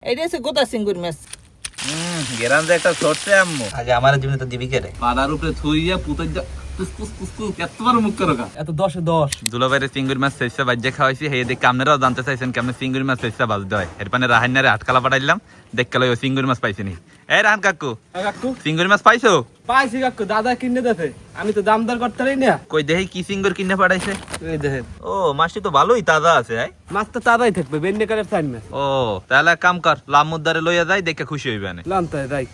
এইটা হচ্ছে গোটা চিংড়ি মাছ। গেরান যে একটা ছড়ছে আম্মু আগে আমার জীবনে তো দিবি কে রে পাড়ার উপরে থুইয়া পুতাই এতবার মুখ করো এত 10-এ 10 দুলাভাইরে চিংড়ি মাছ চেষ্টা বাজ্যে খাওয়াইছি হে দেখে আপনারাও জানতে চাইছেন কেমন চিংড়ি মাছ চেষ্টা বাজতে হয় এর পানে রাহান্নারে আটকালা পাঠাইলাম দেখতে লই চিংড়ি মাছ পাইছিনি এই রাহান কাকু কাকু চিংড়ি মাছ পাইছো পাইছি কাকু, দাদা কিনে দেছে, আমি তো দাম দর করতে পারি না। কই দেখি কি চিংড়ি কিনে পাঠাইছে এই দেখেন, ও মাছটি তো ভালোই তাজা আছে মাছ তো তাজাই থাকবে, বেন্ডে করে ফাইন মাছ। ও তাহলে এক কাম কর লামুদ্দারে লইয়া যাই দেখে খুশি হইবে না লাম তাই রাই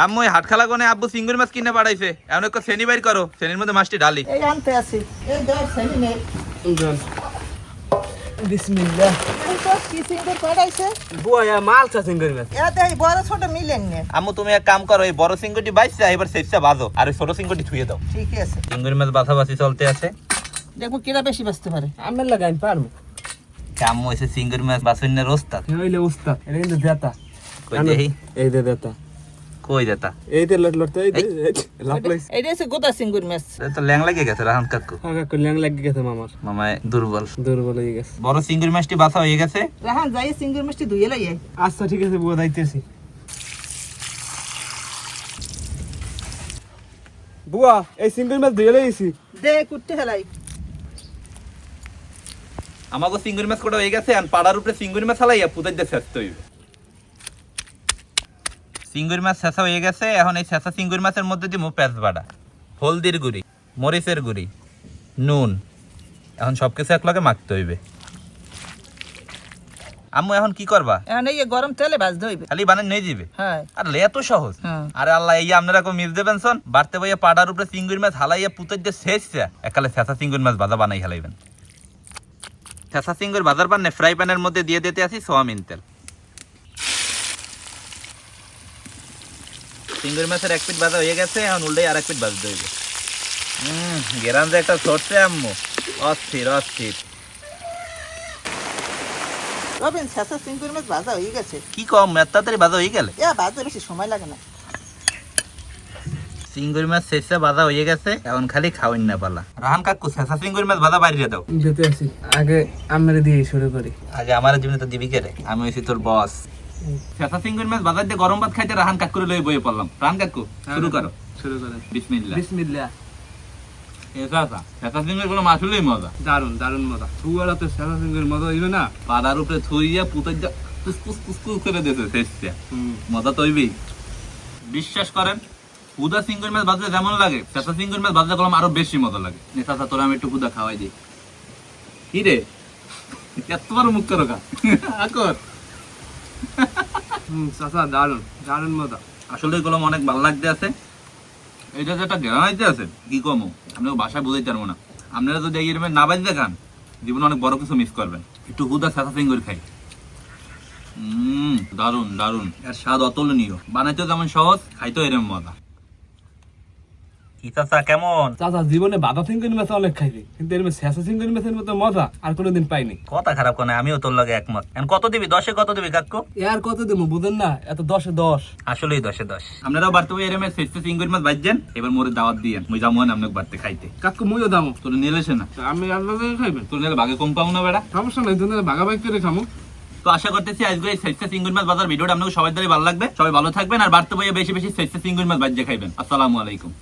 আম্মু হাট খালা কোনে আব্বু চিংড়ি মাছ কিনে পাঠাইছে এমন একটা শ্রেণী বাইর করো শ্রেণীর মধ্যে মাছটি ঢালি এই আনতে আছি, এই দেখ সাইনি নে। বিসমিল্লাহ। এই তো কি চিংড়ি পাঠাইছে? বুয়া মালসা চিংড়ি মাছ। এতে এই বড় ছোট মিলেন নে। আম্মু তুমি এক কাম করো এই বড় চিংড়িটি বাইছে এবার সেপসা বাজো আর ওই ছোট চিংড়িটি ধুয়ে দাও ঠিক আছে, চিংড়ি মাছ বাছাবাছি চলতে আছে দেখো কিরা বেশি বাঁচতে পারে। আমের লাগাই পারবো। আম্মু এসে চিংড়ি মাছ বাছুনের ওস্তাদ হইলে উস্তাদ, এটা কিন্তু দেতা। কই দেখি এই দে দেতা, কই দেতা এই দে লড়তে এই দে লাভ লাইছে। এইটা হচ্ছে গোটা চিংড়ি মাছ। এটা তো ল্যাং লাগে গেছে রাহান কাকু কাকু ল্যাং লাগি গেছে মামার, মামায় দুর্বল দুর্বল হয়ে গেছে। বড় চিংড়ি মাছটি বাছা হয়ে গেছে রাহান যাই চিংড়ি মাছটি ধুয়ে লাই। আচ্ছা ঠিক আছে বুয়া, যাইতেছি। বুয়া এই চিংড়ি মাছ ধুয়ে লইছি। দে কুটতে হেলাই। আমাকে চিংড়ি মাছ কোটা হয়ে গেছে আর পাড়ার উপরে চিংড়ি মাছ হালাইয়া পুতাই দিয়ে শেষ হইবে চিংড়ি মাছ শেষা হয়ে গেছে এখন এই শেষা চিংড়ি মাছের মধ্যে দিব পেঁয়াজ বাটা হলদির গুঁড়ি মরিচের গুঁড়ি নুন এখন সবকিছু একলগে মাখতে হইবে আম্মু এখন কি করবা এখন এই গরম তেলে ভাজতে হইবে। খালি বানান নিয়ে যাবে হ্যাঁ আর লে এত সহজ হ্যাঁ। আরে আল্লাহ এই আপনারা কো মিস দেবেন শোন বাড়তে বইয়া পাড়ার উপরে চিংড়ি মাছ হালাইয়া পুতাই দিয়ে শেষ একালে শেষা চিংড়ি মাছ ভাজা বানাই হালাইবেন শেষা চিংড়ি ভাজার পান্নে ফ্রাই প্যানের মধ্যে দিয়ে দিতে আসি সোয়াবিন তেল চিংড়ি মাছের এক পিঠ ভাজা হয়ে গেছে এখন উল্টে আর এক পিঠ ভাজতে হইবে গেরান যে একটা ছড়ছে আম্মু অস্থির অস্থির রবিন শেষা চিংড়ি মাছ ভাজা হয়ে গেছে। কি কম এত তাড়াতাড়ি ভাজা হয়ে গেলে এ ভাজতে বেশি সময় লাগে না। চিংড়ি মাছ শেষে ভাজা হয়ে গেছে এখন খালি খাওয়াই না পালা রাহান কাকু শেষা চিংড়ি মাছ ভাজা বাইরে দাও দিতে আসি, আগে আমেরে দিয়ে শুরু করি। আগে আমার জীবনে তো দিবি কে রে আমি হইছি তোর বস শেষা চিংড়ি মাছ বাজার দিয়ে গরম ভাত খাইতে রাহান কাকুরে লই বইয়ে পড়লাম রাহান কাকু শুরু করো শুরু করেন। বিসমিল্লাহ বিসমিল্লাহ। শেষা চিংড়ির কোনো মাছুলেই মজা দারুন দারুন মজা, বুয়ারা তো সাদা সিংহের মজা হইবে না। পাড়ার উপরে থুইয়া পুতাই কুসকুস করে দিতে শেষটা মজা তো হইবেই বিশ্বাস করেন হুদা চিংড়ি মাছ বাজলে যেমন লাগে শেষা চিংড়ি মাছ বাজলে গরম আরো বেশি মজা লাগে চাচা তোরা আমি একটু হুদা খাওয়াই দিই কি রে এতবার মুখ করো কা আকর চাচা দারুন দারুন মজা। আসলে এগুলো অনেক ভালো লাগতে আছে এটা যেটা গ্রানাইতে আছে কি কমো আপনাকে ভাষায় বুঝাইতে পারবো না আপনারা যদি এই রকমের না বাজতে খান জীবনে অনেক বড় কিছু মিস করবেন একটু হুদা সাথা ফিঙ্গুর খাই দারুন দারুন এর স্বাদ অতুলনীয় বানাইতেও যেমন সহজ খাইতেও এরকম মজা কি চাচা কেমন চাচা জীবনে বাদা সিংহের মাছ অনেক খাইছি, কিন্তু এর শেষা সিংহের মাছের মতো মজা আর কোনোদিন পাইনি। কথা খারাপ কোনে আমিও তোর লাগে একমত এখন কত দিবি 10-এ কত দিবি কাকু আর কত দেবো বুঝেন না, এত 10-এ 10। আসলেই 10-এ 10 আপনারাও বাড়তে বই এরকম শেষে চিংড়ি মাছ বাজছেন এবার মোরে দাওয়াত দিয়েন মুই যাবো না আপনাকে বাড়তে খাইতে কাকু মুইও দামো, তোর নিলেছে না আমি আল্লাহ খাইবেন, তোর নিলে ভাগে কম পাবো না বেড়া সমস্যা নাই, দুজনে ভাগাভাগি করে খামো। তো আশা করতেছি আজকে এই শেষে চিংড়ি মাছ বাজার ভিডিওটা আপনাকে সবাই দ্বারা ভালো লাগবে সবাই ভালো থাকবেন আর বাড়তে বইয়ে বেশি বেশি শেষে চিংড়ি মাছ বাজিয়ে খাইবেন আসসালামু আলাইকুম।